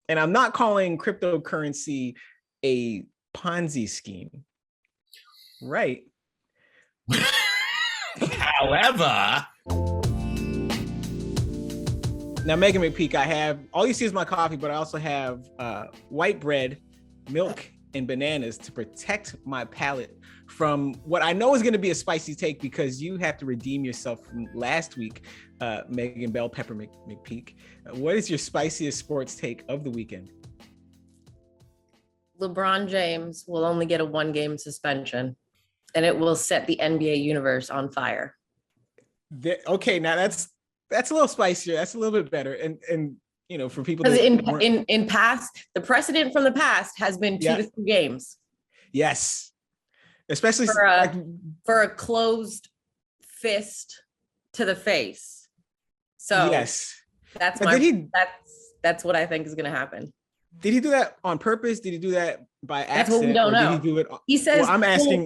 And I'm not calling cryptocurrency a Ponzi scheme. Right. However, now, Megan McPeak, I have, all you see is my coffee, but I also have white bread, milk, and bananas to protect my palate from what I know is going to be a spicy take, because you have to redeem yourself from last week, Megan Bell Pepper McPeak. What is your spiciest sports take of the weekend? LeBron James will only get a 1-game suspension, and it will set the NBA universe on fire. Okay, now that's a little spicier. That's a little bit better. And you know, for people that in past, the precedent from the past has been 2 to 3 games. Yes. Especially for a closed fist to the face. So yes, that's what I think is going to happen. Did he do that on purpose? Did he do that by accident? That's what we don't know. Did he do it? He says, well,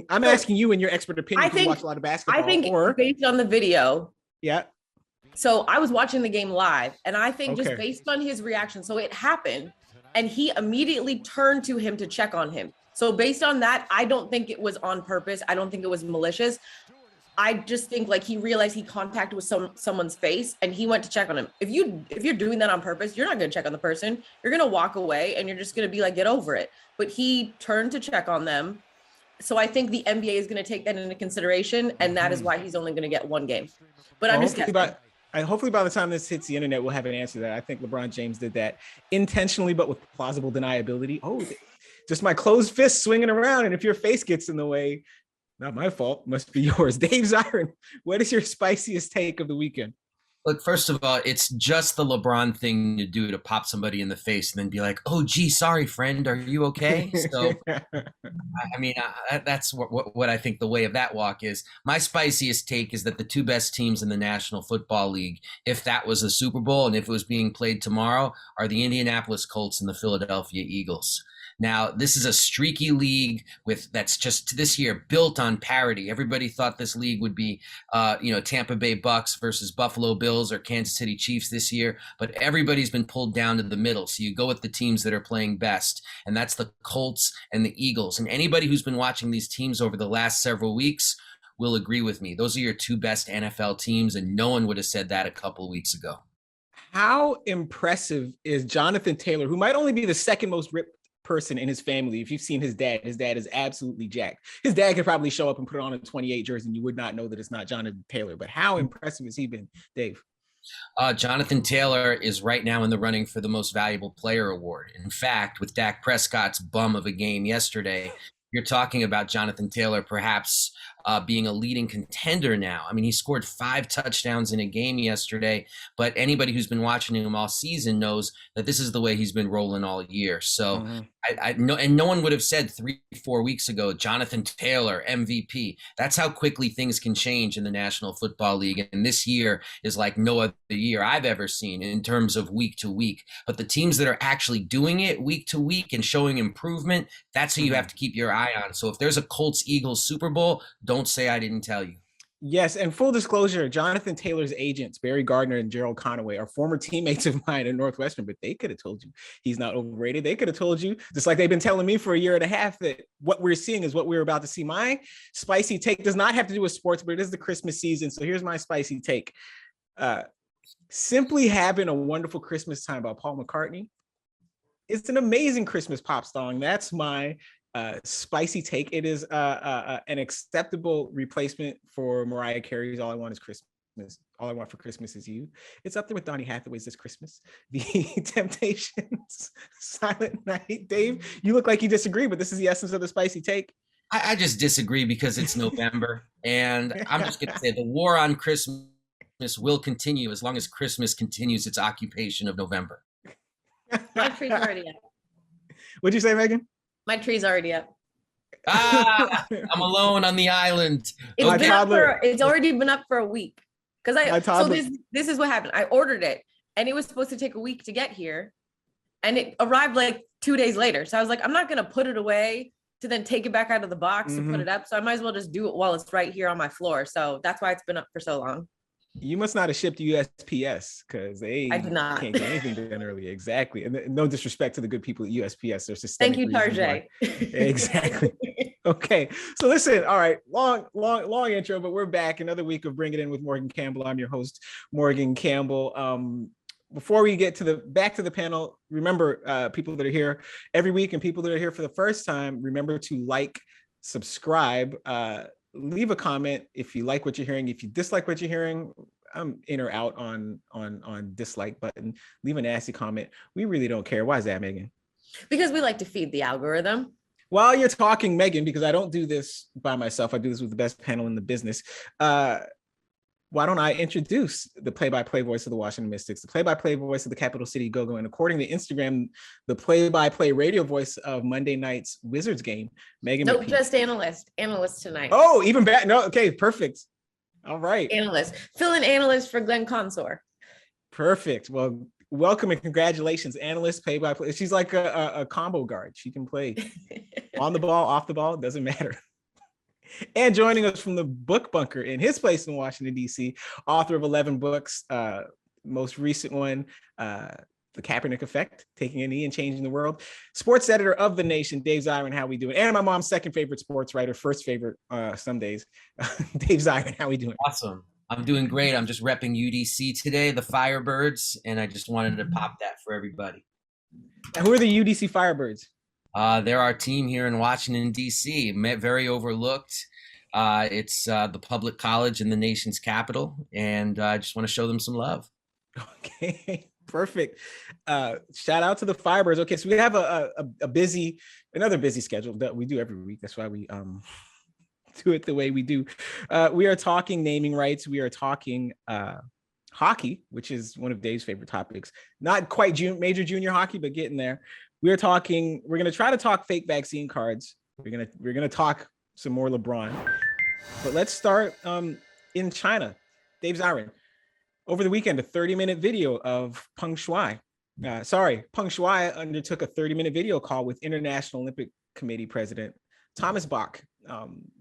I'm asking you in your expert opinion. You watch a lot of basketball. I think based on the video. Yeah. So I was watching the game live, and I think just based on his reaction, so it happened, and he immediately turned to him to check on him. So based on that, I don't think it was on purpose. I don't think it was malicious. I just think like he realized he contacted with someone's face, and he went to check on him. If you're doing that on purpose, you're not going to check on the person. You're going to walk away, and you're just going to be like, get over it. But he turned to check on them. So I think the NBA is going to take that into consideration, and that is why he's only going to get 1 game. But I'm just guessing. Hopefully by the time this hits the internet, we'll have an answer to that. I think LeBron James did that intentionally, but with plausible deniability. Oh, just my closed fist swinging around. And if your face gets in the way, not my fault, must be yours. Dave Zirin, what is your spiciest take of the weekend? Look, first of all, it's just the LeBron thing to do, to pop somebody in the face and then be like, oh, gee, sorry, friend. Are you okay? So, I mean, that's what I think the way of that walk is. My spiciest take is that the 2 best teams in the National Football League, if that was a Super Bowl and if it was being played tomorrow, are the Indianapolis Colts and the Philadelphia Eagles. Now, this is a streaky league that's just this year built on parity. Everybody thought this league would be, Tampa Bay Bucks versus Buffalo Bills or Kansas City Chiefs this year, but everybody's been pulled down to the middle. So you go with the teams that are playing best, and that's the Colts and the Eagles. And anybody who's been watching these teams over the last several weeks will agree with me. Those are your 2 best NFL teams, and no one would have said that a couple of weeks ago. How impressive is Jonathan Taylor, who might only be the second most ripped person in his family? If you've seen his dad is absolutely jacked. His dad could probably show up and put on a 28 jersey and you would not know that it's not Jonathan Taylor. But how impressive has he been, Dave? Jonathan Taylor is right now in the running for the most valuable player award. In fact, with Dak Prescott's bum of a game yesterday, you're talking about Jonathan Taylor perhaps being a leading contender now. I mean, he scored 5 touchdowns in a game yesterday, but anybody who's been watching him all season knows that this is the way he's been rolling all year. So I know, and no one would have said 3-4 weeks ago, Jonathan Taylor, MVP. That's how quickly things can change in the National Football League. And this year is like no other year I've ever seen in terms of week to week. But the teams that are actually doing it week to week and showing improvement, that's who you have to keep your eye on. So if there's a Colts-Eagles Super Bowl, don't say I didn't tell you. Yes, and full disclosure, Jonathan Taylor's agents, Barry Gardner and Gerald Conaway, are former teammates of mine in Northwestern, but they could have told you he's not overrated. They could have told you, just like they've been telling me for a year and a half, that what we're seeing is what we're about to see. My spicy take does not have to do with sports, but it is the Christmas season. So here's my spicy take. Simply Having a Wonderful Christmas Time by Paul McCartney. It's an amazing Christmas pop song. That's my spicy take. It is an acceptable replacement for Mariah Carey's All I Want Is Christmas. All I Want for Christmas Is You. It's up there with Donny Hathaway's This Christmas. The Temptations, Silent Night. Dave, you look like you disagree, but this is the essence of the spicy take. I just disagree because it's November, and I'm just going to say the war on Christmas will continue as long as Christmas continues its occupation of November. My tree's already up. What'd you say, Megan? My tree's already up. I'm alone on the island. It's already been up for a week. So this is what happened. I ordered it, and it was supposed to take a week to get here, and it arrived like 2 days later. So I was like, I'm not gonna put it away to then take it back out of the box and put it up. So I might as well just do it while it's right here on my floor. So that's why it's been up for so long. You must not have shipped USPS because they I did not. can't get anything done early. Exactly. And no disrespect to the good people at USPS. There's systemic Thank you, Tarjay. Exactly. Okay. So listen, all right, long intro, but we're back. Another week of Bring It In with Morgan Campbell. I'm your host, Morgan Campbell. Before we get to back to the panel, remember, people that are here every week and people that are here for the first time, remember to like, subscribe, leave a comment if you like what you're hearing. If you dislike what you're hearing, I'm in or out on dislike button. Leave a nasty comment. We really don't care. Why is that, Megan? Because we like to feed the algorithm. While you're talking, Megan, because I don't do this by myself, I do this with the best panel in the business. Why don't I introduce the play-by-play voice of the Washington Mystics, the play-by-play voice of the Capital City Go-Go, and according to Instagram, the play-by-play radio voice of Monday night's Wizards game, Megan. No, just analyst tonight. Oh, even better. No, okay, perfect. All right. Analyst. Fill-in analyst for Glenn Consor. Perfect. Well, welcome and congratulations, analyst, play-by-play. She's like a combo guard. She can play on the ball, off the ball, doesn't matter. And joining us from the book bunker in his place in Washington, D.C., author of 11 books, most recent one, The Kaepernick Effect, Taking a Knee and Changing the World, sports editor of The Nation, Dave Zirin, how we doing? And my mom's second favorite sports writer, first favorite some days, Dave Zirin, how we doing? Awesome. I'm doing great. I'm just repping UDC today, the Firebirds, and I just wanted to pop that for everybody. And who are the UDC Firebirds? They're our team here in Washington, D.C., very overlooked. It's the public college in the nation's capital, and I just want to show them some love. Okay, perfect. Shout out to the Firebirds. Okay, so we have another busy schedule that we do every week. That's why we do it the way we do. We are talking naming rights. We are talking hockey, which is one of Dave's favorite topics. Not quite major junior hockey, but getting there. We're going to try to talk fake vaccine cards. We're going to talk some more LeBron. But let's start in China. Dave Zirin, over the weekend, a 30-minute video of Peng Shuai. Peng Shuai undertook a 30-minute video call with International Olympic Committee President Thomas Bach,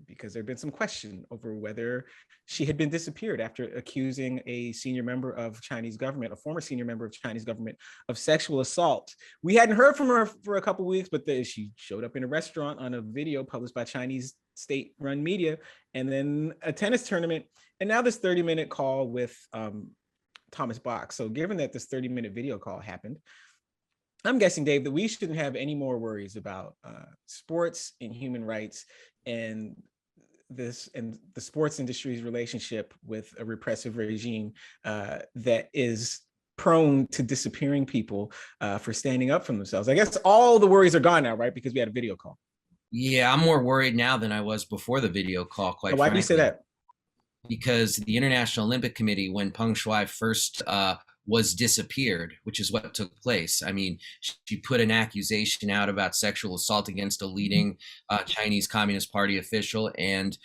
because there had been some question over whether she had been disappeared after accusing a senior member of Chinese government, a former senior member of Chinese government, of sexual assault. We hadn't heard from her for a couple of weeks, but she showed up in a restaurant on a video published by Chinese state-run media, and then a tennis tournament, and now this 30-minute call with Thomas Bach. So given that this 30-minute video call happened, I'm guessing, Dave, that we shouldn't have any more worries about sports and human rights and the sports industry's relationship with a repressive regime that is prone to disappearing people for standing up for themselves. I guess all the worries are gone now, right? Because we had a video call. Yeah, I'm more worried now than I was before the video call, quite frankly. Why do you say that? Because the International Olympic Committee, when Peng Shuai first was disappeared, which is what took place. I mean, she put an accusation out about sexual assault against a leading Chinese Communist Party official, and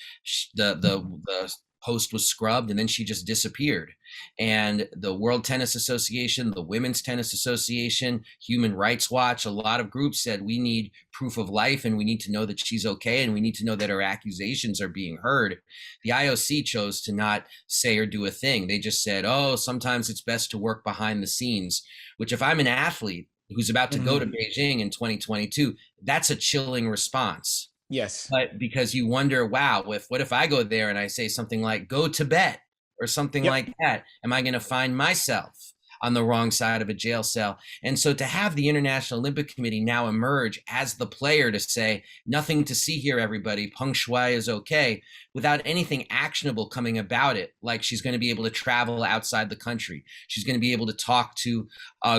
the post was scrubbed, and then she just disappeared. And the World Tennis Association, the Women's Tennis Association, Human Rights Watch, a lot of groups said we need proof of life, and we need to know that she's okay, and we need to know that her accusations are being heard. The IOC chose to not say or do a thing. They just said, oh, sometimes it's best to work behind the scenes, which if I'm an athlete who's about to go to Beijing in 2022, that's a chilling response. Yes. But because you wonder, wow, what if I go there and I say something like, go Tibet or something like that? Am I going to find myself on the wrong side of a jail cell? And so to have the International Olympic Committee now emerge as the player to say, nothing to see here, everybody, Peng Shuai is okay, without anything actionable coming about it, like she's going to be able to travel outside the country. She's going to be able to talk to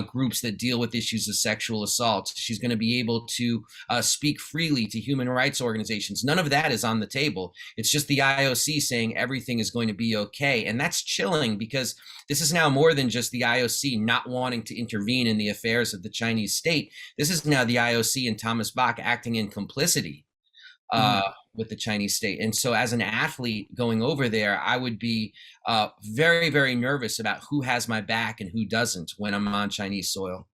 groups that deal with issues of sexual assault. She's going to be able to speak freely to human rights organizations. None of that is on the table. It's just the IOC saying everything is going to be okay. And that's chilling, because this is now more than just the IOC not wanting to intervene in the affairs of the Chinese state. This is now the IOC and Thomas Bach acting in complicity with the Chinese state. And so as an athlete going over there, I would be very, very nervous about who has my back and who doesn't when I'm on Chinese soil.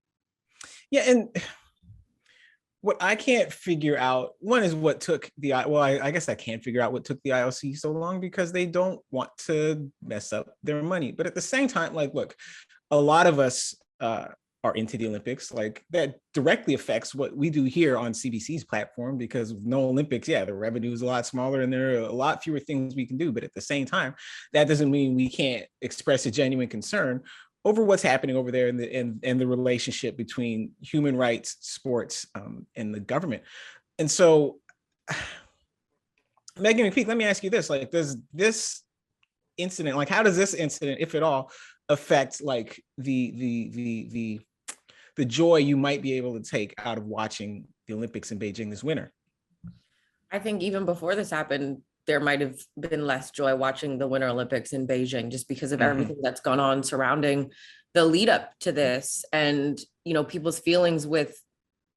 Yeah. And what I can't figure out, one is what took I guess I can't figure out what took the IOC so long, because they don't want to mess up their money. But at the same time, like, look, a lot of us are into the Olympics. Like, that directly affects what we do here on CBC's platform, because with no Olympics, yeah, the revenue is a lot smaller and there are a lot fewer things we can do. But at the same time, that doesn't mean we can't express a genuine concern over what's happening over there in the relationship between human rights, sports, and the government. And so, Megan McPeak, let me ask you this: like, does this incident, like, how does this incident, if at all, affect like the joy you might be able to take out of watching the Olympics in Beijing this winter? I think even before this happened, there might have been less joy watching the Winter Olympics in Beijing, just because of everything that's gone on surrounding the lead up to this, and, you know, people's feelings with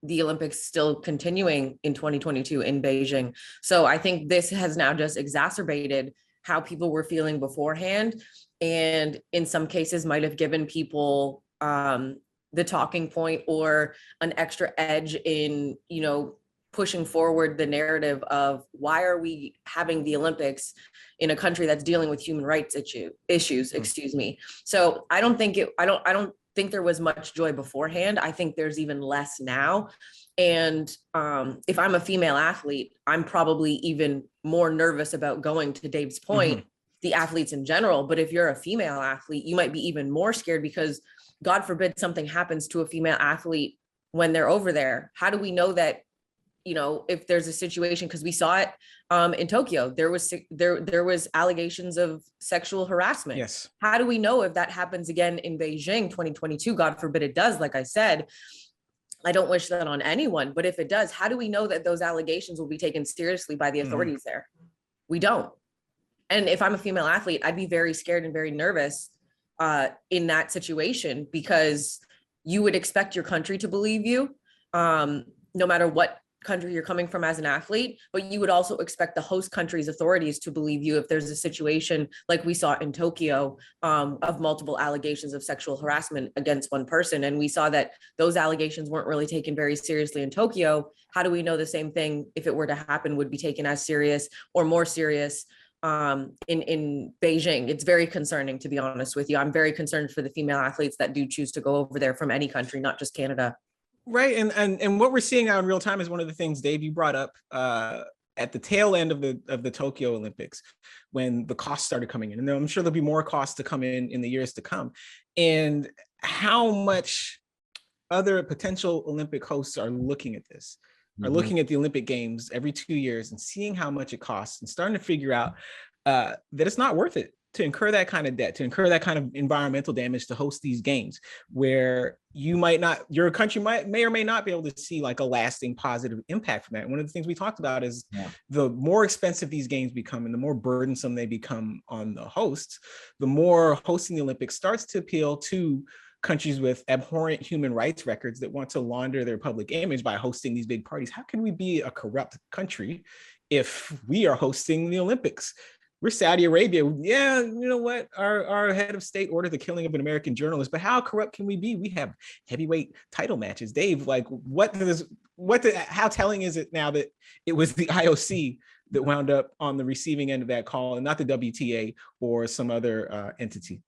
the Olympics still continuing in 2022 in Beijing. So I think this has now just exacerbated how people were feeling beforehand, and in some cases might have given people the talking point or an extra edge in, you know, pushing forward the narrative of why are we having the Olympics in a country that's dealing with human rights issues, excuse me. So I don't think there was much joy beforehand. I think there's even less now. And if I'm a female athlete, I'm probably even more nervous about going, to Dave's point, the athletes in general. But if you're a female athlete, you might be even more scared, because God forbid something happens to a female athlete when they're over there. How do we know that, you know, if there's a situation, because we saw it in Tokyo, there was allegations of sexual harassment. Yes. How do we know if that happens again in Beijing 2022? God forbid it does. Like I said, I don't wish that on anyone, but if it does, how do we know that those allegations will be taken seriously by the authorities there? We don't. And if I'm a female athlete, I'd be very scared and very nervous in that situation, because you would expect your country to believe you, no matter what country you're coming from as an athlete, but you would also expect the host country's authorities to believe you if there's a situation like we saw in Tokyo, of multiple allegations of sexual harassment against one person. And we saw that those allegations weren't really taken very seriously in Tokyo. How do we know the same thing, if it were to happen, would be taken as serious or more serious in Beijing? It's very concerning, to be honest with you. I'm very concerned for the female athletes that do choose to go over there from any country, not just Canada. Right. And what we're seeing now in real time is one of the things, Dave, you brought up at the tail end of the Tokyo Olympics, when the costs started coming in. And I'm sure there'll be more costs to come in the years to come. And how much other potential Olympic hosts are looking at this, are looking at the Olympic Games every 2 years and seeing how much it costs, and starting to figure out that it's not worth it to incur that kind of debt, to incur that kind of environmental damage to host these games, where your country may or may not be able to see like a lasting positive impact from that. One of the things we talked about is the more expensive these games become and the more burdensome they become on the hosts, the more hosting the Olympics starts to appeal to countries with abhorrent human rights records that want to launder their public image by hosting these big parties. How can we be a corrupt country if we are hosting the Olympics? We're Saudi Arabia. Yeah, you know what? Our head of state ordered the killing of an American journalist, but how corrupt can we be? We have heavyweight title matches. Dave, like, how telling is it now that it was the IOC that wound up on the receiving end of that call and not the WTA or some other entity?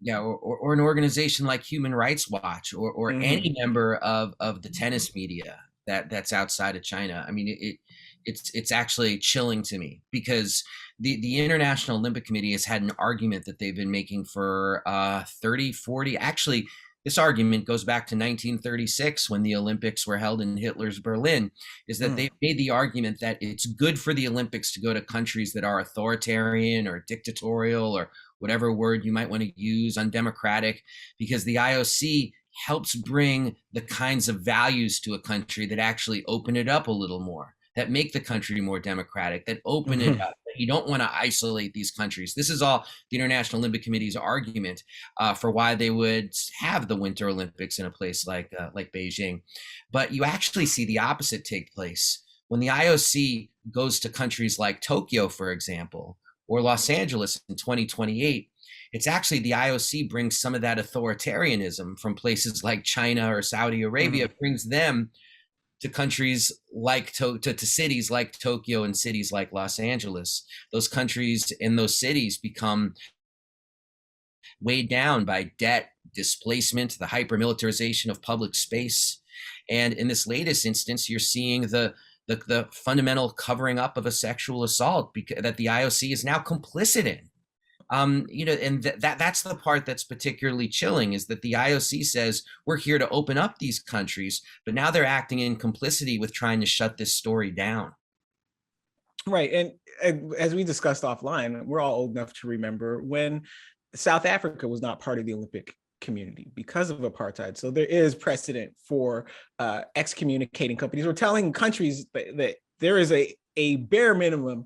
Yeah, or an organization like Human Rights Watch, or any member of the tennis media that's outside of China. I mean, it's actually chilling to me, because the International Olympic Committee has had an argument that they've been making for 40. Actually, this argument goes back to 1936, when the Olympics were held in Hitler's Berlin, is that they've made the argument that it's good for the Olympics to go to countries that are authoritarian or dictatorial, or whatever word you might want to use, undemocratic, because the IOC helps bring the kinds of values to a country that actually open it up a little more, that make the country more democratic, that open it up. You don't want to isolate these countries. This is all the International Olympic Committee's argument for why they would have the Winter Olympics in a place like Beijing. But you actually see the opposite take place. When the IOC goes to countries like Tokyo, for example, or Los Angeles in 2028, it's actually the IOC brings some of that authoritarianism from places like China or Saudi Arabia, brings them to countries like to cities like Tokyo and cities like Los Angeles. Those countries and those cities become weighed down by debt, displacement, the hyper-militarization of public space. And in this latest instance, you're seeing the fundamental covering up of a sexual assault that the IOC is now complicit in. And that's the part that's particularly chilling, is that the IOC says we're here to open up these countries, but now they're acting in complicity with trying to shut this story down. Right. And as we discussed offline, we're all old enough to remember when South Africa was not part of the Olympic community because of apartheid. So there is precedent for excommunicating companies or telling countries that there is a bare minimum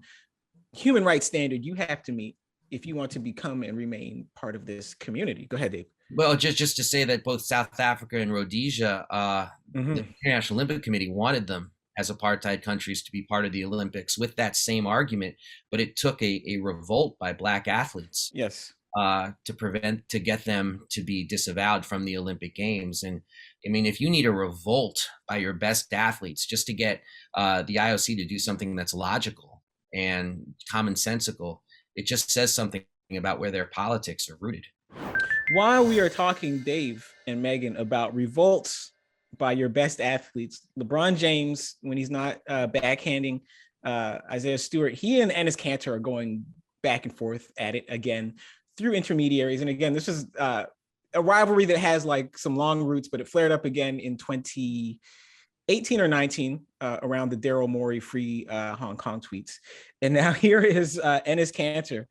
human rights standard you have to meet if you want to become and remain part of this community. Go ahead, Dave. Well, just to say that both South Africa and Rhodesia, the International Olympic Committee wanted them as apartheid countries to be part of the Olympics with that same argument, but it took a revolt by Black athletes. Yes. To get them to be disavowed from the Olympic Games. And I mean, if you need a revolt by your best athletes just to get the IOC to do something that's logical and commonsensical, it just says something about where their politics are rooted. While we are talking, Dave and Megan, about revolts by your best athletes, LeBron James, when he's not backhanding Isaiah Stewart, he and Enes Kanter are going back and forth at it again through intermediaries. And again, this is a rivalry that has like some long roots, but it flared up again in 2018 or 19 around the Daryl Morey free Hong Kong tweets. And now here is Enes Kanter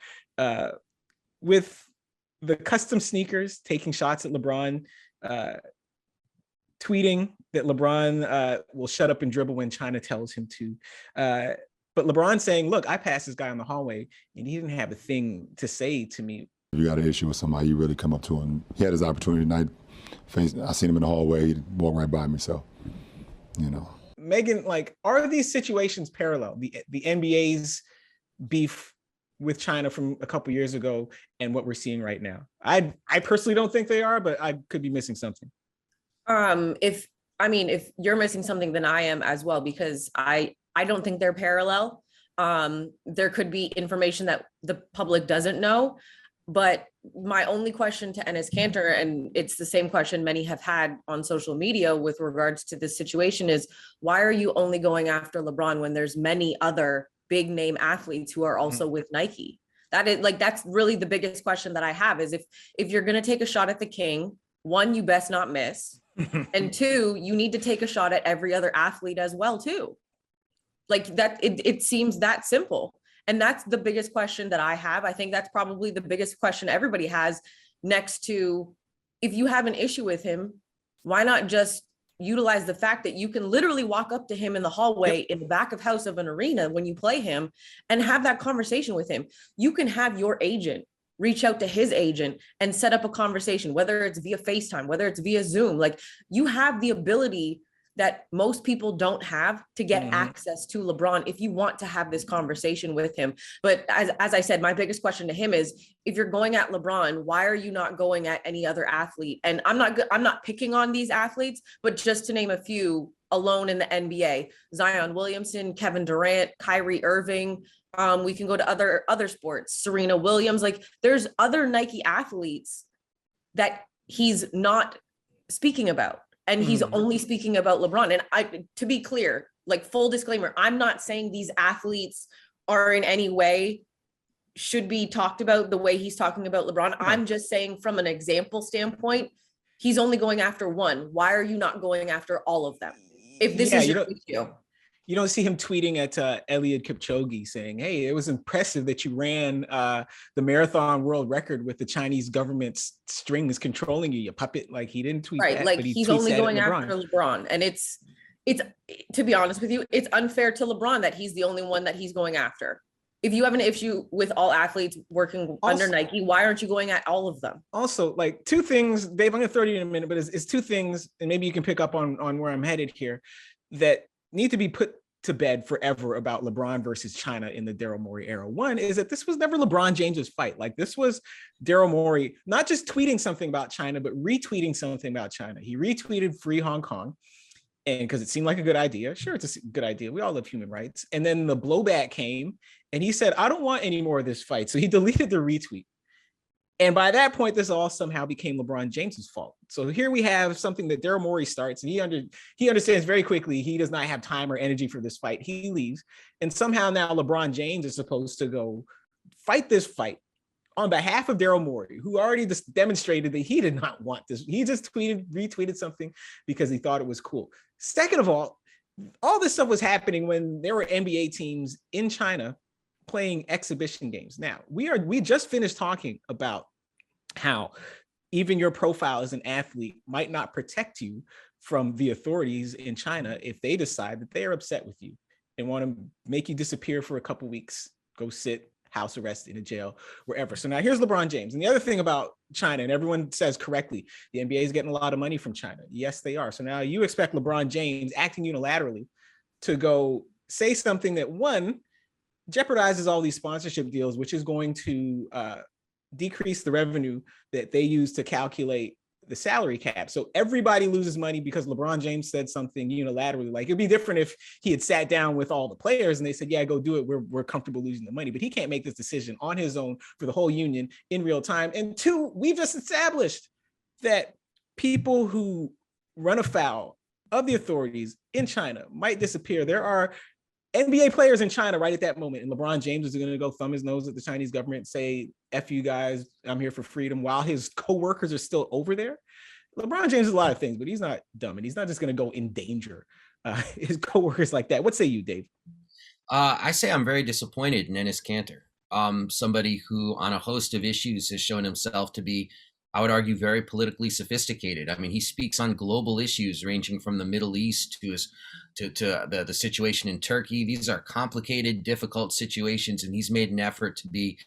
with the custom sneakers, taking shots at LeBron, tweeting that LeBron will shut up and dribble when China tells him to. But LeBron saying, look, I passed this guy in the hallway and he didn't have a thing to say to me. If you got an issue with somebody, you really come up to him. He had his opportunity tonight. I seen him in the hallway. He walked right by me. So, you know. Megan, like, are these situations parallel? The NBA's beef with China from a couple years ago and what we're seeing right now? I personally don't think they are, but I could be missing something. If you're missing something, then I am as well, because I don't think they're parallel. There could be information that the public doesn't know, but my only question to Enes Kanter, and it's the same question many have had on social media with regards to this situation, is why are you only going after LeBron when there's many other big name athletes who are also with Nike? That's really the biggest question that I have, is if you're going to take a shot at the king, one, you best not miss. And two, you need to take a shot at every other athlete as well too. Like that, it seems that simple. And that's the biggest question that I have. I think that's probably the biggest question everybody has, next to, if you have an issue with him, why not just utilize the fact that you can literally walk up to him in the hallway in the back of house of an arena when you play him and have that conversation with him. You can have your agent reach out to his agent and set up a conversation, whether it's via FaceTime, whether it's via Zoom. Like, you have the ability that most people don't have to get access to LeBron if you want to have this conversation with him. But as I said, my biggest question to him is, if you're going at LeBron, why are you not going at any other athlete? And I'm not picking on these athletes, but just to name a few alone in the NBA: Zion Williamson, Kevin Durant, Kyrie Irving. We can go to other sports, Serena Williams. Like, there's other Nike athletes that he's not speaking about. And he's only speaking about LeBron. And to be clear, like, full disclaimer, I'm not saying these athletes are in any way should be talked about the way he's talking about LeBron. No. I'm just saying, from an example standpoint, he's only going after one. Why are you not going after all of them? If this is your issue. You don't see him tweeting at Eliud Kipchoge saying, hey, it was impressive that you ran the marathon world record with the Chinese government's strings controlling you, you puppet. Like, he didn't tweet that, like, but he's only going after LeBron. And it's, to be honest with you, it's unfair to LeBron that he's the only one that he's going after. If you have an issue with all athletes working under Nike, why aren't you going at all of them? Also, like, two things, Dave, I'm going to throw you in a minute, but it's two things, and maybe you can pick up on where I'm headed here, that need to be put to bed forever about LeBron versus China in the Daryl Morey era. One is that this was never LeBron James's fight. Like, this was Daryl Morey not just tweeting something about China, but retweeting something about China. He retweeted Free Hong Kong. And because it seemed like a good idea. Sure, it's a good idea. We all love human rights. And then the blowback came and he said, I don't want any more of this fight. So he deleted the retweet. And by that point, this all somehow became LeBron James's fault. So here we have something that Daryl Morey starts, and he understands very quickly he does not have time or energy for this fight. He leaves, and somehow now LeBron James is supposed to go fight this fight on behalf of Daryl Morey, who already just demonstrated that he did not want this. He just retweeted something because he thought it was cool. Second of all this stuff was happening when there were NBA teams in China playing exhibition games. Now, we just finished talking about how even your profile as an athlete might not protect you from the authorities in China if they decide that they are upset with you and want to make you disappear for a couple weeks, go sit house arrest in a jail, wherever. So now here's LeBron James. And the other thing about China, and everyone says correctly, the NBA is getting a lot of money from China. Yes, they are. So now you expect LeBron James acting unilaterally to go say something that, one, jeopardizes all these sponsorship deals, which is going to decrease the revenue that they use to calculate the salary cap. So everybody loses money because LeBron James said something unilaterally. Like, it'd be different if he had sat down with all the players and they said, yeah, go do it. We're comfortable losing the money, but he can't make this decision on his own for the whole union in real time. And two, we've just established that people who run afoul of the authorities in China might disappear. There are NBA players in China right at that moment, and LeBron James is going to go thumb his nose at the Chinese government and say, F you guys, I'm here for freedom, while his co-workers are still over there. LeBron James is a lot of things, but he's not dumb, and he's not just going to go endanger his co-workers like that. What say you, Dave? I say I'm very disappointed in Enes Kanter, somebody who on a host of issues has shown himself to be, I would argue, very politically sophisticated. I mean, he speaks on global issues ranging from the Middle East to the situation in Turkey. These are complicated, difficult situations, and he's made an effort to be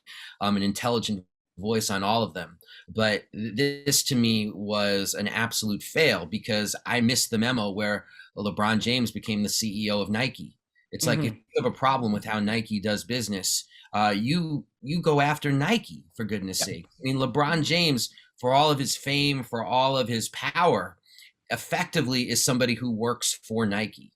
an intelligent voice on all of them. But this to me was an absolute fail, because I missed the memo where LeBron James became the CEO of Nike. It's like, if you have a problem with how Nike does business, you go after Nike, for goodness sake. I mean, LeBron James, for all of his fame, for all of his power, effectively is somebody who works for Nike.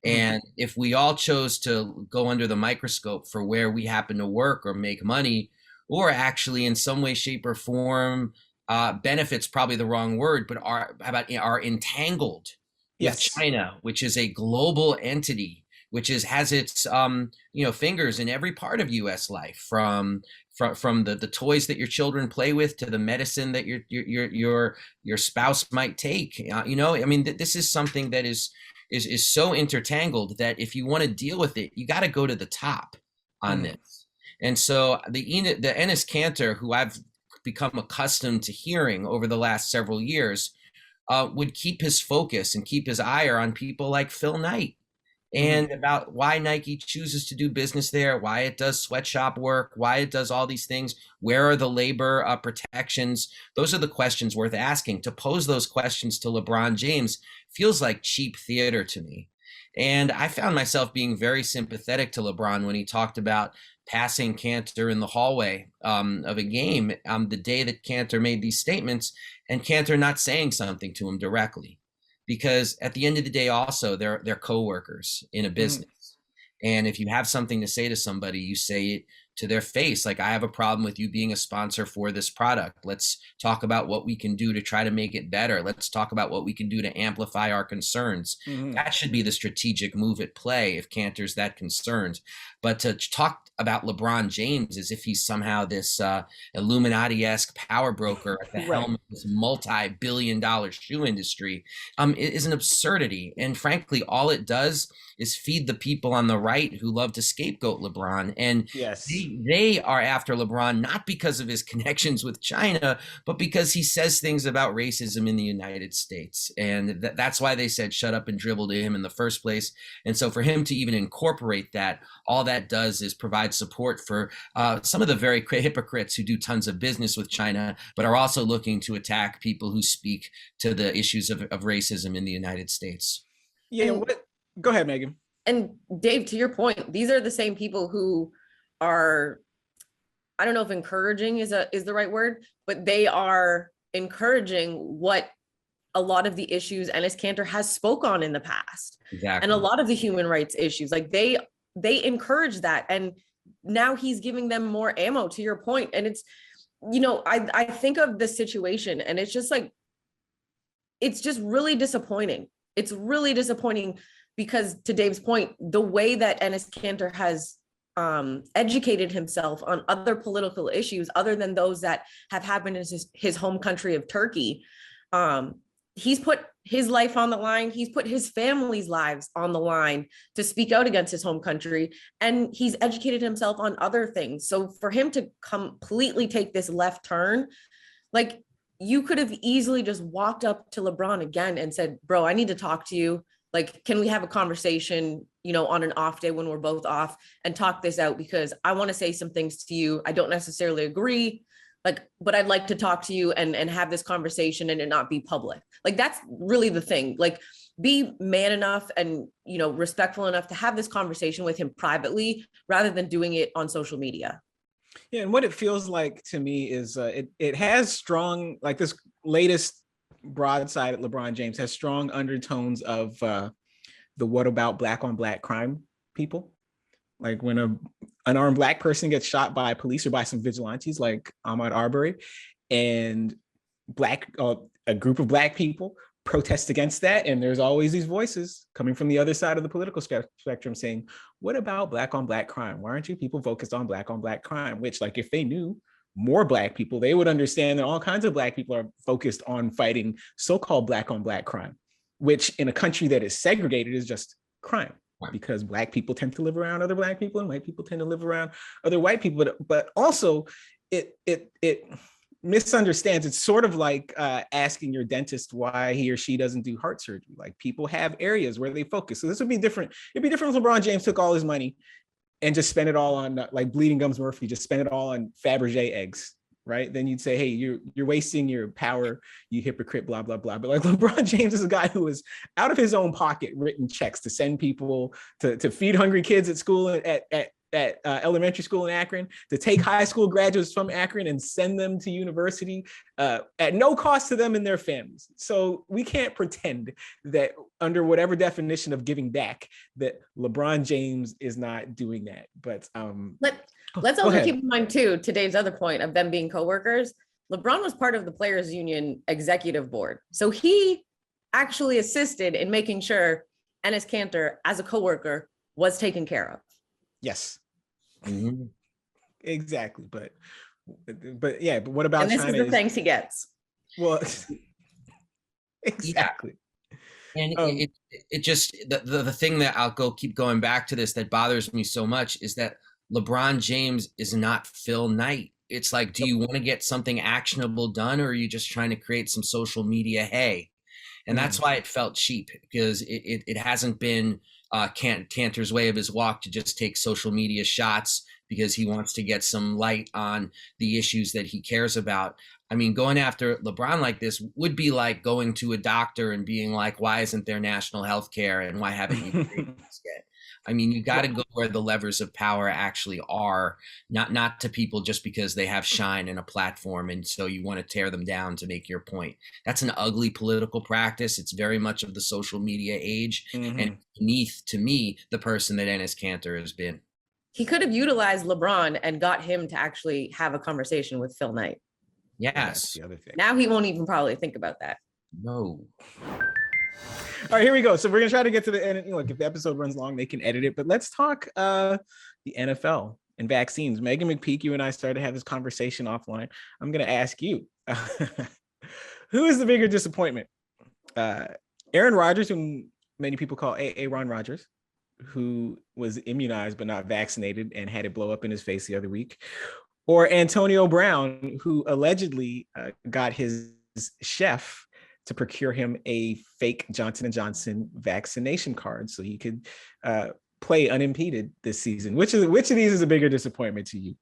And if we all chose to go under the microscope for where we happen to work or make money, or actually in some way, shape, or form, benefits probably the wrong word, but are entangled with China, which is a global entity, which has its fingers in every part of U.S. life, from the toys that your children play with to the medicine that your spouse might take. I mean, this is something that is so intertangled that if you want to deal with it, you got to go to the top on this. And so the Enes Kanter, who I've become accustomed to hearing over the last several years, would keep his focus and keep his ire on people like Phil Knight, and about why Nike chooses to do business there, why it does sweatshop work, why it does all these things, where are the labor protections? Those are the questions worth asking. To pose those questions to LeBron James feels like cheap theater to me. And I found myself being very sympathetic to LeBron when he talked about passing Kanter in the hallway of a game the day that Kanter made these statements, and Kanter not saying something to him directly. Because at the end of the day, also, they're co-workers in a business. And if you have something to say to somebody, you say it to their face. Like, I have a problem with you being a sponsor for this product. Let's talk about what we can do to try to make it better. Let's talk about what we can do to amplify our concerns. That should be the strategic move at play if Kanter's that concerned. But to talk about LeBron James as if he's somehow this Illuminati-esque power broker at the helm of this multi-billion-dollar shoe industry is an absurdity. And frankly, all it does is feed the people on the right who love to scapegoat LeBron. And they are after LeBron not because of his connections with China, but because he says things about racism in the United States. And that's why they said shut up and dribble to him in the first place. And so for him to even incorporate that, all that does is provide support for some of the very hypocrites who do tons of business with China, but are also looking to attack people who speak to the issues of racism in the United States. Yeah, go ahead, Megan. And Dave, to your point, these are the same people who are, I don't know if encouraging is the right word, but they are encouraging what a lot of the issues Enes Kanter has spoke on in the past. Exactly. And a lot of the human rights issues, like they encourage that. And now he's giving them more ammo, to your point. And it's, you know, I think of this situation and it's just like, it's just really disappointing. It's really disappointing because, to Dave's point, the way that Enes Kanter has educated himself on other political issues other than those that have happened in his home country of Turkey, he's put his life on the line. He's put his family's lives on the line to speak out against his home country. And he's educated himself on other things. So for him to completely take this left turn, like, you could have easily just walked up to LeBron again and said, bro, I need to talk to you. Like, can we have a conversation, you know, on an off day when we're both off and talk this out? Because I want to say some things to you. I don't necessarily agree, like, but I'd like to talk to you and have this conversation and it not be public. Like, that's really the thing. Like, be man enough and, you know, respectful enough to have this conversation with him privately rather than doing it on social media. Yeah, and what it feels like to me is it has strong, like this latest broadside at LeBron James has strong undertones of the what about black on black crime people. Like when an unarmed black person gets shot by police or by some vigilantes like Ahmaud Arbery, and a group of black people protest against that, and there's always these voices coming from the other side of the political spectrum saying, what about black on black crime? Why aren't you people focused on black crime? Which, like, if they knew more black people, they would understand that all kinds of black people are focused on fighting so-called black on black crime, which in a country that is segregated is just crime, because black people tend to live around other black people and white people tend to live around other white people. But also it misunderstands. It's sort of like asking your dentist why he or she doesn't do heart surgery. Like, people have areas where they focus. So this would be different. It'd be different if LeBron James took all his money and just spent it all on, like Bleeding Gums Murphy, just spent it all on Fabergé eggs, right? Then you'd say, hey, you're wasting your power, you hypocrite, blah, blah, blah. But like, LeBron James is a guy who is out of his own pocket written checks to send people to feed hungry kids at school, at elementary school in Akron, to take high school graduates from Akron and send them to university at no cost to them and their families. So we can't pretend that under whatever definition of giving back that LeBron James is not doing that. But let's also keep in mind too, to Dave's other point of them being coworkers, LeBron was part of the Players Union executive board. So he actually assisted in making sure Enes Kanter as a coworker was taken care of. Yes. Mm-hmm. Exactly, but yeah, but what about and this China? Is the thanks he gets. Well, exactly. Yeah. And it just the thing that I'll keep going back to this that bothers me so much is that LeBron James is not Phil Knight. It's like, do you want to get something actionable done, or are you just trying to create some social media hay? And that's why it felt cheap, because it hasn't been Kanter's way of his walk to just take social media shots because he wants to get some light on the issues that he cares about. I mean, going after LeBron like this would be like going to a doctor and being like, why isn't there national health care and why haven't you created this yet? I mean, you got to go where the levers of power actually are, not to people just because they have shine and a platform, and so you want to tear them down to make your point. That's an ugly political practice. It's very much of the social media age, and beneath, to me, the person that Enes Kanter has been. He could have utilized LeBron and got him to actually have a conversation with Phil Knight. Yes. The other thing. Now he won't even probably think about that. No. All right, here we go. So we're gonna try to get to the end. Look, if the episode runs long, they can edit it. But let's talk the NFL and vaccines. Megan McPeak, you and I started to have this conversation offline. I'm gonna ask you, who is the bigger disappointment? Aaron Rodgers, whom many people call Aaron Rodgers, who was immunized but not vaccinated and had it blow up in his face the other week, or Antonio Brown, who allegedly got his chef to procure him a fake Johnson & Johnson vaccination card so he could play unimpeded this season. Which of these is a bigger disappointment to you?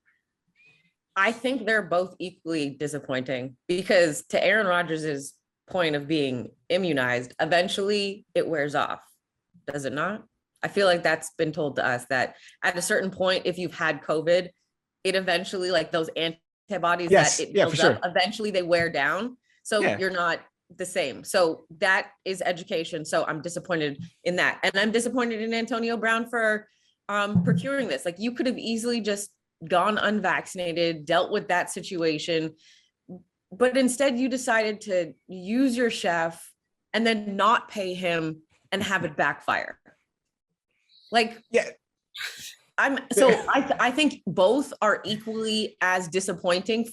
I think they're both equally disappointing, because to Aaron Rodgers' point of being immunized, eventually it wears off, does it not? I feel like that's been told to us that at a certain point, if you've had COVID, it eventually, like those antibodies that it builds up, eventually they wear down. So you're not the same. So that is education. So I'm disappointed in that. And I'm disappointed in Antonio Brown for procuring this. Like, you could have easily just gone unvaccinated, dealt with that situation, but instead you decided to use your chef and then not pay him and have it backfire. Like, yeah. I think both are equally as disappointing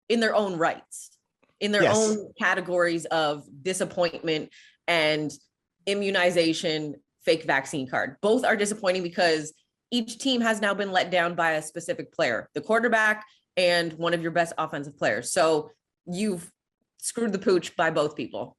in their own rights, in their own categories of disappointment and immunization, fake vaccine card. Both are disappointing because each team has now been let down by a specific player, the quarterback and one of your best offensive players. So you've screwed the pooch by both people.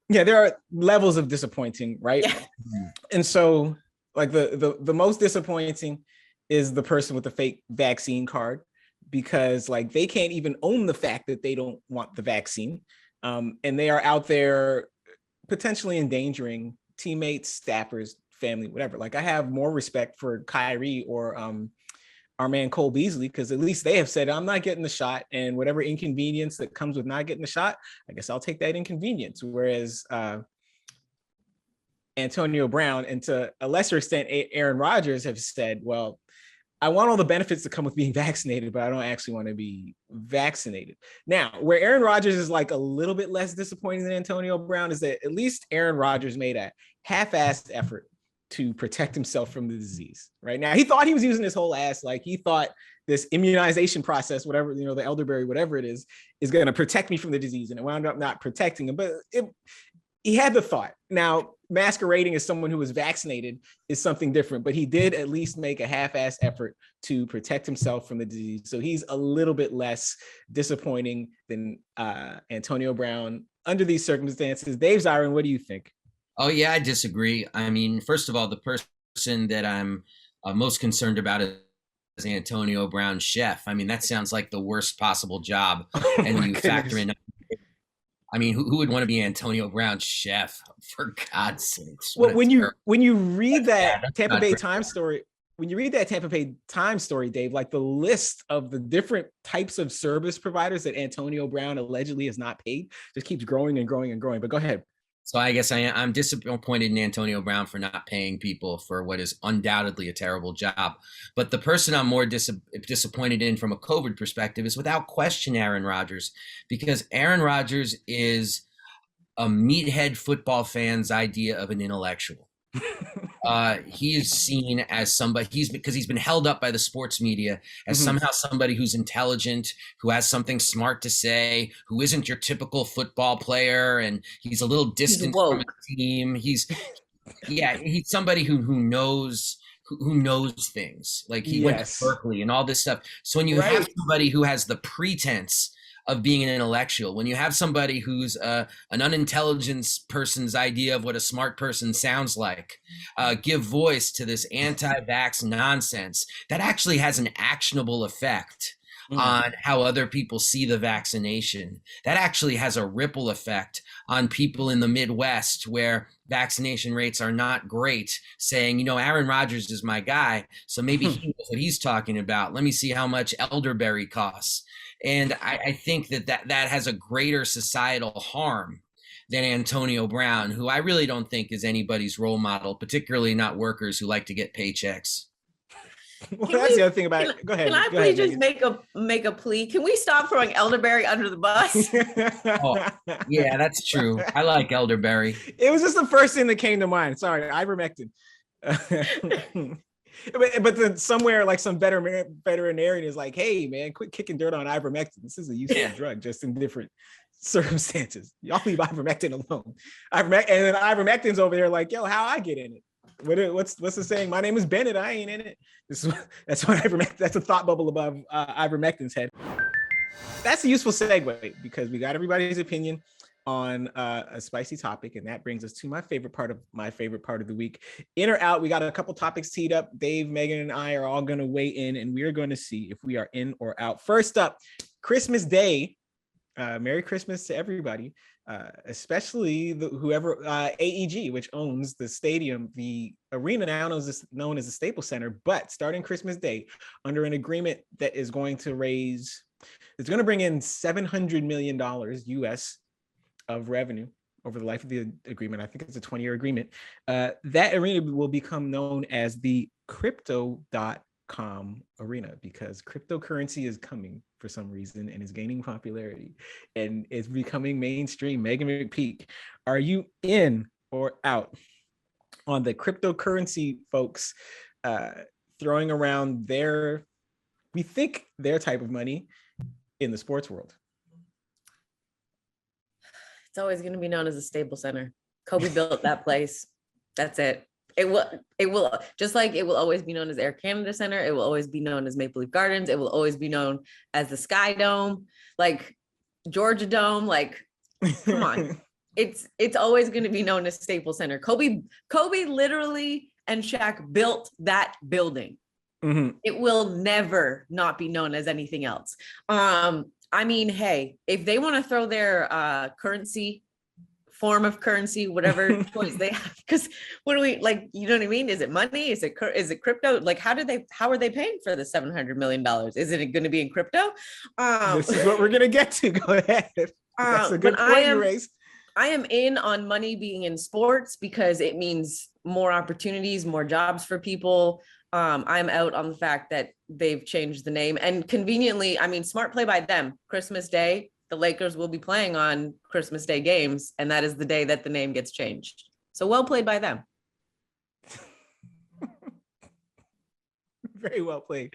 Yeah, there are levels of disappointing, right? Yeah. And so like the most disappointing is the person with the fake vaccine card, because like they can't even own the fact that they don't want the vaccine. And they are out there potentially endangering teammates, staffers, family, whatever. Like, I have more respect for Kyrie or our man Cole Beasley, because at least they have said, I'm not getting the shot, and whatever inconvenience that comes with not getting the shot, I guess I'll take that inconvenience. Whereas Antonio Brown, and to a lesser extent Aaron Rodgers, have said, well, I want all the benefits that come with being vaccinated, but I don't actually want to be vaccinated. Now, where Aaron Rodgers is like a little bit less disappointing than Antonio Brown is that at least Aaron Rodgers made a half-assed effort to protect himself from the disease. Right now, he thought he was using his whole ass. Like, he thought this immunization process, whatever, the elderberry, whatever it is going to protect me from the disease. And it wound up not protecting him, but he had the thought. Now, masquerading as someone who was vaccinated is something different, but he did at least make a half-assed effort to protect himself from the disease. So he's a little bit less disappointing than Antonio Brown under these circumstances. Dave Zirin, what do you think? Oh, yeah, I disagree. I mean, first of all, the person that I'm most concerned about is Antonio Brown's chef. I mean, that sounds like the worst possible job. And you factor in, I mean, who would want to be Antonio Brown's chef, for God's sakes? Well, when you read that Tampa Bay Times story, Dave, like the list of the different types of service providers that Antonio Brown allegedly has not paid just keeps growing and growing and growing. But go ahead. So I guess I'm disappointed in Antonio Brown for not paying people for what is undoubtedly a terrible job. But the person I'm more disappointed in from a COVID perspective is without question Aaron Rodgers, because Aaron Rodgers is a meathead football fan's idea of an intellectual. He is seen as somebody, because he's been held up by the sports media as somehow somebody who's intelligent, who has something smart to say, who isn't your typical football player, and he's a little distant from his team. He's somebody who knows things. Like, he went to Berkeley and all this stuff. So when you have somebody who has the pretense of being an intellectual, when you have somebody who's an unintelligent person's idea of what a smart person sounds like, give voice to this anti-vax nonsense that actually has an actionable effect on how other people see the vaccination. That actually has a ripple effect on people in the Midwest where vaccination rates are not great, saying, Aaron Rodgers is my guy, so maybe he knows what he's talking about. Let me see how much elderberry costs. And I think that has a greater societal harm than Antonio Brown, who I really don't think is anybody's role model, particularly not workers who like to get paychecks. Well, that's the other thing about it. Go ahead. Can I please just make a plea? Can we stop throwing elderberry under the bus? Oh, yeah, that's true. I like elderberry. It was just the first thing that came to mind. Sorry, ivermectin. But then somewhere, like, some veterinarian is like, hey man, quit kicking dirt on ivermectin. This is a useful drug, just in different circumstances. Y'all leave ivermectin alone. And then ivermectin's over there like, yo, how I get in it? What's the saying? My name is Bennett, I ain't in it. That's what ivermectin, that's a thought bubble above ivermectin's head. That's a useful segue, because we got everybody's opinion on a spicy topic, and that brings us to my favorite part of the week. In or out, we got a couple topics teed up. Dave, Megan, and I are all going to weigh in, and we are going to see if we are in or out. First up, Christmas Day. Merry Christmas to everybody, especially whoever AEG, which owns the stadium, the arena now known as the Staples Center. But starting Christmas Day, under an agreement that is going to bring in $700 million US. of revenue over the life of the agreement. I think it's a 20-year agreement. That arena will become known as the crypto.com arena, because cryptocurrency is coming for some reason and is gaining popularity and is becoming mainstream. Megan McPeak, are you in or out on the cryptocurrency folks throwing around their type of money in the sports world? It's always going to be known as a Staples Center. Kobe built that place. That's it. It will just like it will always be known as Air Canada Center. It will always be known as Maple Leaf Gardens. It will always be known as the Sky Dome, like Georgia Dome. Like, come on. It's always going to be known as Staples Center. Kobe literally and Shaq built that building. Mm-hmm. It will never not be known as anything else. I mean, hey, if they want to throw their form of currency, whatever choice they have, because what do we like? You know what I mean? Is it money? Is it crypto? Like, how are they paying for the $700 million? Is it going to be in crypto? This is what we're going to get to. Go ahead. That's a good point you raised. I am in on money being in sports because it means more opportunities, more jobs for people. I'm out on the fact that they've changed the name, and conveniently, I mean, smart play by them. Christmas Day, the Lakers will be playing on Christmas Day games, and that is the day that the name gets changed. So well played by them. Very well played.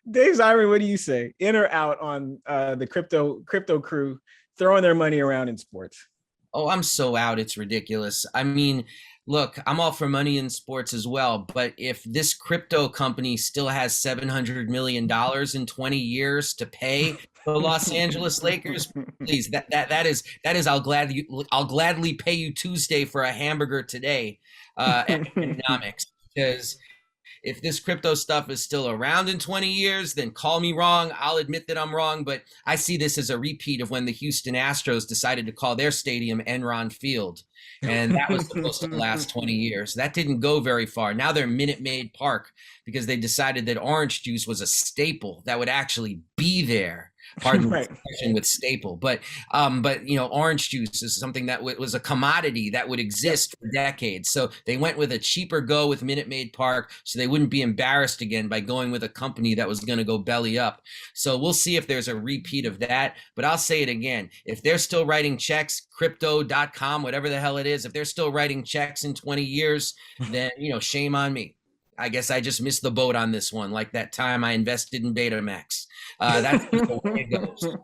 Dave Zirin, what do you say? In or out on the crypto crew throwing their money around in sports? Oh, I'm so out. It's ridiculous. I mean, look, I'm all for money in sports as well, but if this crypto company still has $700 million in 20 years to pay the Los Angeles Lakers, please, that is I'll gladly pay you Tuesday for a hamburger today, economics, because if this crypto stuff is still around in 20 years, then call me wrong. I'll admit that I'm wrong, but I see this as a repeat of when the Houston Astros decided to call their stadium Enron Field. And that was supposed to last 20 years. That didn't go very far. Now they're Minute Maid Park because they decided that orange juice was a staple that would actually be there. Pardon the expression with staple, but you know, orange juice is something that was a commodity that would exist for decades. So they went with a cheaper go with Minute Maid Park, so they wouldn't be embarrassed again by going with a company that was going to go belly up. So we'll see if there's a repeat of that. But I'll say it again: if they're still writing checks, crypto.com, whatever the hell it is, if they're still writing checks in 20 years, then shame on me. I guess I just missed the boat on this one, like that time I invested in Betamax. That's the way it goes.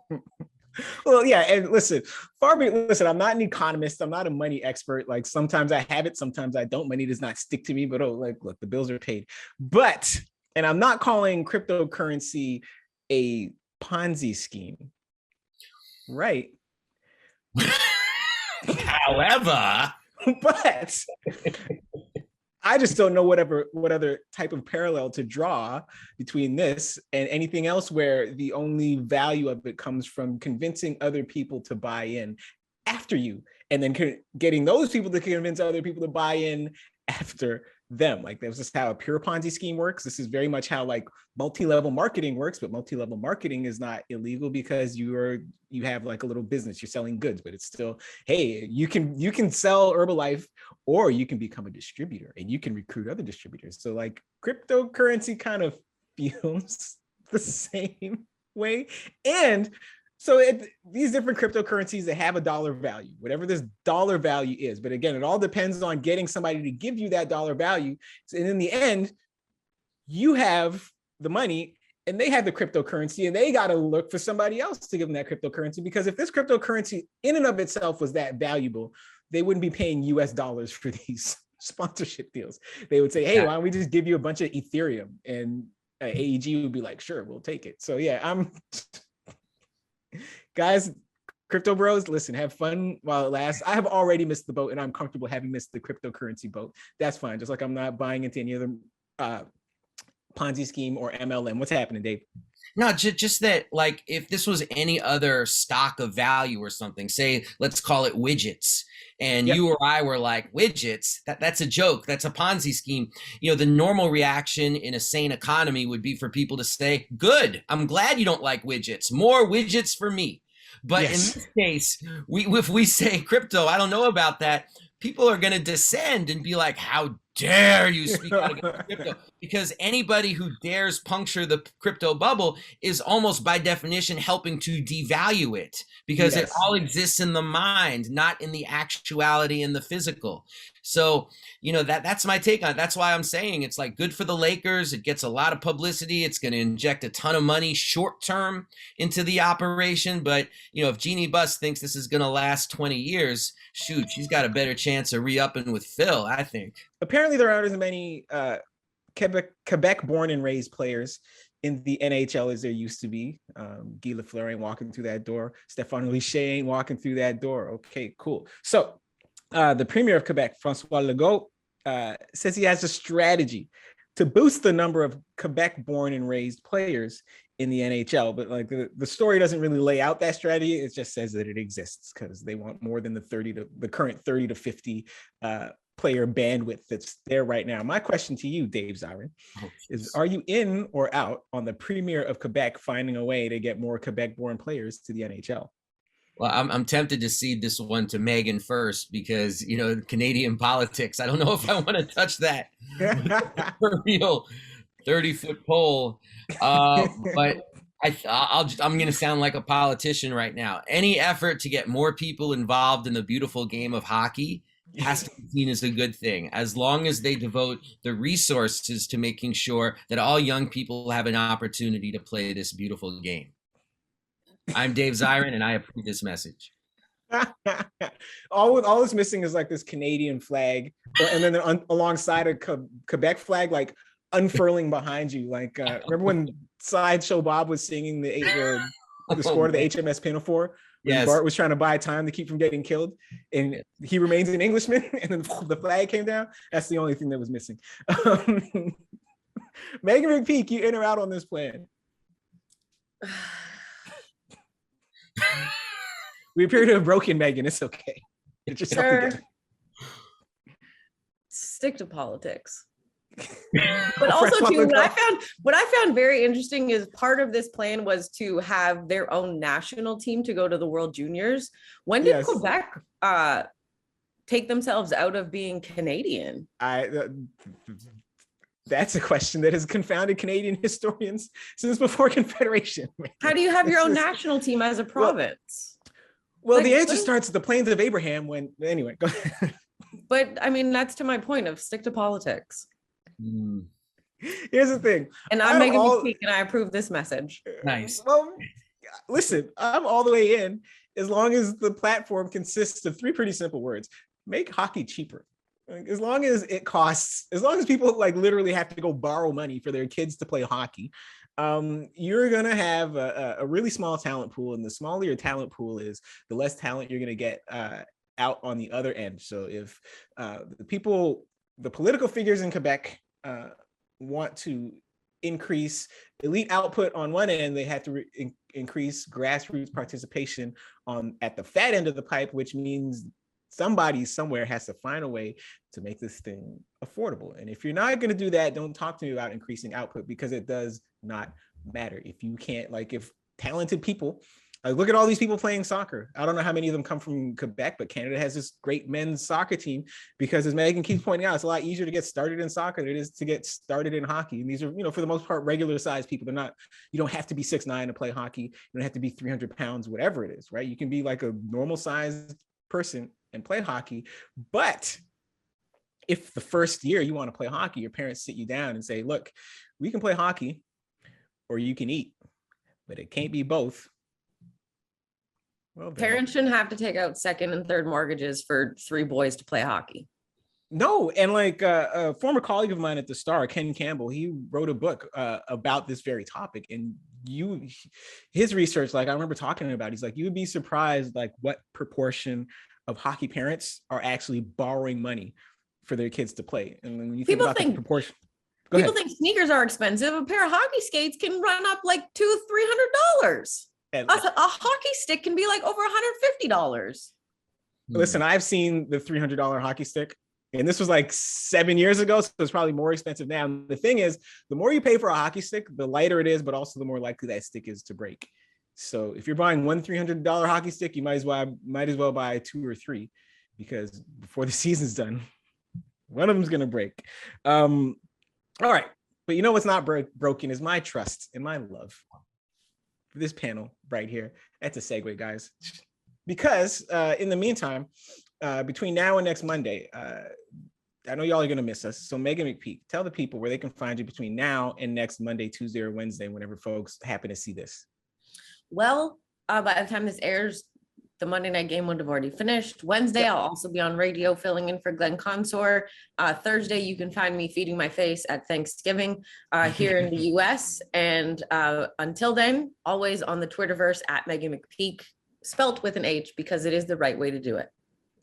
Well, yeah, and listen, I'm not an economist. I'm not a money expert. Like, sometimes I have it, sometimes I don't. Money does not stick to me, but look, the bills are paid. And I'm not calling cryptocurrency a Ponzi scheme, right? However, but I just don't know what other type of parallel to draw between this and anything else where the only value of it comes from convincing other people to buy in after you, and then getting those people to convince other people to buy in after them. Like, that's just how a pure Ponzi scheme works. This is very much how like multi-level marketing works, but multi-level marketing is not illegal because you have like a little business, you're selling goods, but it's still, hey, you can sell Herbalife, or you can become a distributor and you can recruit other distributors. So like cryptocurrency kind of feels the same way. And so these different cryptocurrencies, they have a dollar value, whatever this dollar value is. But again, it all depends on getting somebody to give you that dollar value. And in the end, you have the money and they have the cryptocurrency, and they got to look for somebody else to give them that cryptocurrency. Because if this cryptocurrency in and of itself was that valuable, they wouldn't be paying US dollars for these sponsorship deals. They would say, hey, why don't we just give you a bunch of Ethereum? And AEG would be like, sure, we'll take it. So yeah, guys, crypto bros, listen, have fun while it lasts. I have already missed the boat, and I'm comfortable having missed the cryptocurrency boat. That's fine. Just like I'm not buying into any other Ponzi scheme or MLM. What's happening, Dave? No, just that, like, if this was any other stock of value or something, say, let's call it widgets, and you or I were like, widgets, that's a joke, that's a Ponzi scheme. The normal reaction in a sane economy would be for people to say, good, I'm glad you don't like widgets, more widgets for me. But in this case, if we say crypto, I don't know about that. People are going to descend and be like, how dare you speak out against crypto? Because anybody who dares puncture the crypto bubble is almost by definition helping to devalue it, because it all exists in the mind, not in the actuality in the physical. So, that's my take on it. That's why I'm saying it's like good for the Lakers. It gets a lot of publicity. It's going to inject a ton of money short term into the operation. But, if Jeannie Buss thinks this is going to last 20 years, shoot, she's got a better chance of re-upping with Phil, I think. Apparently there aren't as many Quebec born and raised players in the NHL as there used to be. Guy Lafleur ain't walking through that door. Stéphane Richer ain't walking through that door. Okay, cool. So the Premier of Quebec, François Legault, says he has a strategy to boost the number of Quebec born and raised players in the NHL. But like the story doesn't really lay out that strategy. It just says that it exists because they want more than the current 30 to 50 player bandwidth that's there right now. My question to you, Dave Zirin, is are you in or out on the Premier of Quebec finding a way to get more Quebec-born players to the NHL? Well, I'm tempted to cede this one to Megan first because, Canadian politics, I don't know if I want to touch that real 30-foot pole. But I'm going to sound like a politician right now. Any effort to get more people involved in the beautiful game of hockey has to be seen as a good thing, as long as they devote the resources to making sure that all young people have an opportunity to play this beautiful game. I'm Dave Zirin, and I approve this message. all that's missing is like this Canadian flag, and then alongside a Quebec flag, like unfurling behind you. Like remember when Sideshow Bob was singing the score to the HMS Pinafore? When Bart was trying to buy time to keep from getting killed, and he remains an Englishman, and then the flag came down. That's the only thing that was missing. Megan McPeak, you in or out on this plan? We appear to have broken Megan. It's okay. Get yourself together. Stick to politics. But also too, what I found very interesting is part of this plan was to have their own national team to go to the World Juniors. When did Quebec take themselves out of being Canadian? That's a question that has confounded Canadian historians since before Confederation. How do you have your own national team as a province? Well, the answer starts at the Plains of Abraham anyway, go ahead. But I mean, that's to my point of stick to politics. Here's the thing. And I'm Megan McPeak, and I approve this message. Nice. Well, listen, I'm all the way in as long as the platform consists of three pretty simple words. Make hockey cheaper. As long as it costs, as long as people like literally have to go borrow money for their kids to play hockey, you're going to have a really small talent pool. And the smaller your talent pool is, the less talent you're going to get out on the other end. So if the political figures in Quebec want to increase elite output on one end, they have to increase grassroots participation at the fat end of the pipe, which means somebody somewhere has to find a way to make this thing affordable. And if you're not going to do that, don't talk to me about increasing output, because it does not matter. If you can't, like, if talented people, look at all these people playing soccer. I don't know how many of them come from Quebec, but Canada has this great men's soccer team because, as Megan keeps pointing out, it's a lot easier to get started in soccer than it is to get started in hockey. And these are, for the most part, regular sized people. They're not, you don't have to be 6'9" to play hockey. You don't have to be 300 pounds, whatever it is, right? You can be like a normal sized person and play hockey. But if the first year you want to play hockey, your parents sit you down and say, look, we can play hockey or you can eat, but it can't be both. Well, parents shouldn't have to take out second and third mortgages for 3 boys to play hockey. No, and like a former colleague of mine at the Star, Ken Campbell, he wrote a book about this very topic. And his research, like I remember talking about, he's like, you would be surprised like what proportion of hockey parents are actually borrowing money for their kids to play. And when you think about the proportion, people think sneakers are expensive. A pair of hockey skates can run up like $200-300. A hockey stick can be like over $150. Listen, I've seen the $300 hockey stick, and this was like 7 years ago, so it's probably more expensive now. And the thing is, the more you pay for a hockey stick, the lighter it is, but also the more likely that stick is to break. So if you're buying one $300 hockey stick, you might as well buy 2 or 3, because before the season's done, one of them's gonna break. All right, but you know what's not broken is my trust and my love for this panel right here. That's a segue, guys. Because in the meantime, between now and next Monday, I know y'all are gonna miss us. So Megan McPeak, tell the people where they can find you between now and next Monday, Tuesday, or Wednesday, whenever folks happen to see this. Well, by the time this airs, the Monday night game would have already finished. Wednesday, I'll also be on radio filling in for Glenn Consor. Thursday, you can find me feeding my face at Thanksgiving here in the US. And until then, always on the Twitterverse at Megan McPeak, spelt with an H, because it is the right way to do it.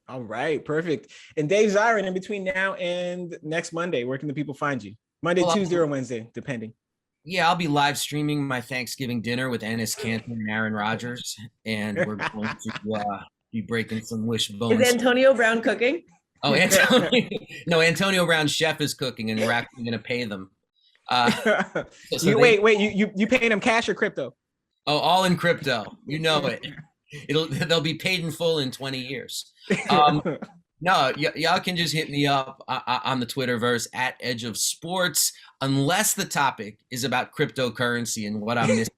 All right, perfect. And Dave Zirin, in between now and next Monday, where can the people find you? Monday, Tuesday, or Wednesday, depending. Yeah, I'll be live streaming my Thanksgiving dinner with Enes Kanter and Aaron Rodgers, and we're going to be breaking some wishbones. Is Antonio Brown cooking? Oh, Antonio Brown's chef is cooking, and we're actually going to pay them. You paying them cash or crypto? Oh, all in crypto. You know it. They'll be paid in full in 20 years. No, y'all can just hit me up on the Twitterverse at Edge of Sports, unless the topic is about cryptocurrency and what I'm missing.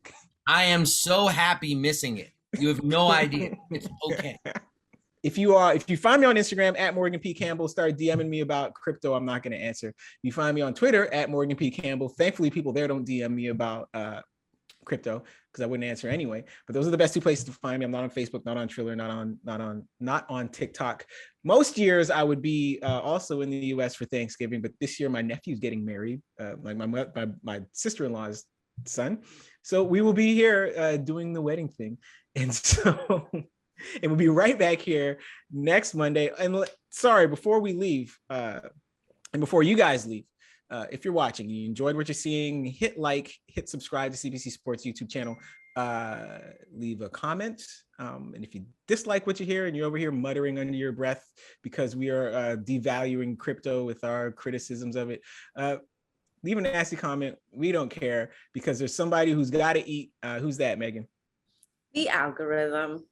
I am so happy missing it. You have no idea. It's okay. If you find me on Instagram at Morgan P. Campbell, start DMing me about crypto, I'm not going to answer. If you find me on Twitter at Morgan P. Campbell, thankfully people there don't DM me about crypto, because I wouldn't answer anyway. But those are the best 2 places to find me. I'm not on Facebook, not on Triller, not on TikTok. Most years I would be also in the US for Thanksgiving, but this year my nephew's getting married, like my sister-in-law's son. So we will be here doing the wedding thing, and so and we'll be right back here next Monday. And sorry, before we leave, and before you guys leave, if you're watching, you enjoyed what you're seeing, hit like, hit subscribe to CBC Sports YouTube channel, leave a comment. And if you dislike what you hear and you're over here muttering under your breath because we are devaluing crypto with our criticisms of it, leave a nasty comment. We don't care, because there's somebody who's got to eat. Who's that, Megan? The algorithm.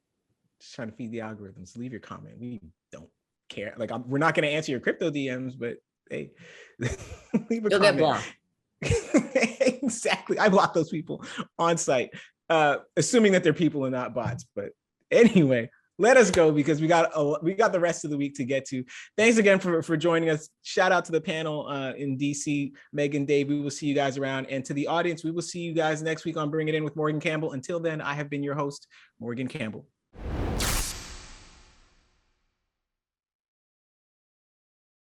Just trying to feed the algorithms. Leave your comment. We don't care. Like, we're not going to answer your crypto DMs, but hey, leave a You'll comment. get blocked. Exactly. I block those people on site, assuming that they're people and not bots. But anyway, let us go, because we got the rest of the week to get to. Thanks again for joining us. Shout out to the panel in DC, Megan, Dave. We will see you guys around. And to the audience, we will see you guys next week on Bring It In with Morgan Campbell. Until then, I have been your host, Morgan Campbell.